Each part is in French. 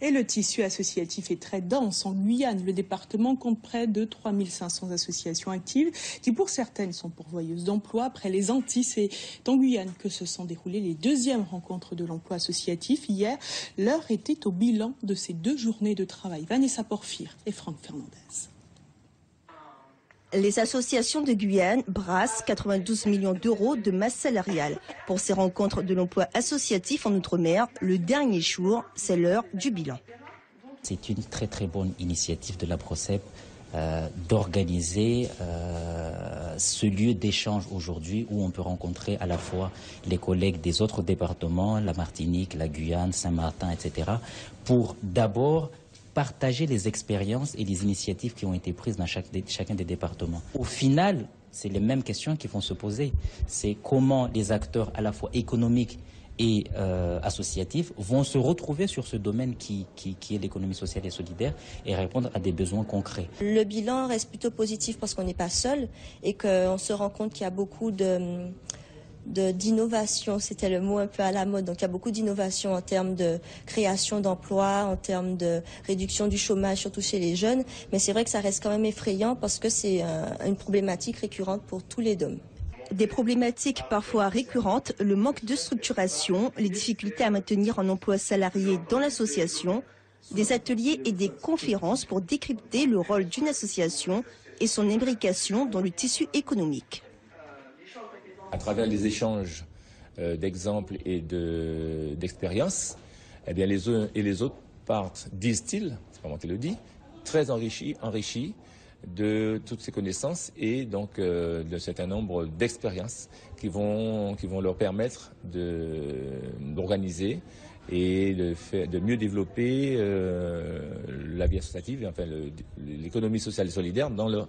Et le tissu associatif est très dense. En Guyane, le département compte près de 3500 associations actives qui, pour certaines, sont pourvoyeuses d'emplois. Après les Antilles, c'est en Guyane que se sont déroulées les deuxièmes rencontres de l'emploi associatif. Hier, l'heure était au bilan de ces 2 journées de travail. Vanessa Porfir et Franck Fernandez. Les associations de Guyane brassent 92 millions d'euros de masse salariale. Pour ces rencontres de l'emploi associatif en Outre-mer, le dernier jour, c'est l'heure du bilan. C'est une très très bonne initiative de la PROCEP d'organiser ce lieu d'échange aujourd'hui où on peut rencontrer à la fois les collègues des autres départements, la Martinique, la Guyane, Saint-Martin, etc. pour d'abord partager les expériences et les initiatives qui ont été prises dans chacun des départements. Au final, c'est les mêmes questions qui vont se poser. C'est comment les acteurs à la fois économiques et associatifs vont se retrouver sur ce domaine qui est l'économie sociale et solidaire et répondre à des besoins concrets. Le bilan reste plutôt positif parce qu'on n'est pas seul et qu'on se rend compte qu'il y a beaucoup d'innovation, c'était le mot un peu à la mode. Donc il y a beaucoup d'innovation en termes de création d'emplois, en termes de réduction du chômage, surtout chez les jeunes. Mais c'est vrai que ça reste quand même effrayant parce que c'est une problématique récurrente pour tous les DOM. Des problématiques parfois récurrentes, le manque de structuration, les difficultés à maintenir un emploi salarié dans l'association, des ateliers et des conférences pour décrypter le rôle d'une association et son imbrication dans le tissu économique. À travers les échanges d'exemples et d'expériences, eh bien les uns et les autres partent, disent-ils, c'est pas moi qui le dis, très enrichis de toutes ces connaissances et donc d'un certain nombre d'expériences qui vont leur permettre d'organiser et de mieux développer la vie associative, enfin l'économie sociale et solidaire dans leur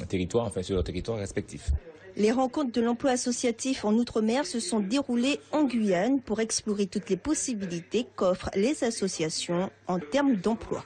territoire, enfin sur leur territoire respectif. Les rencontres de l'emploi associatif en Outre-mer se sont déroulées en Guyane pour explorer toutes les possibilités qu'offrent les associations en termes d'emploi.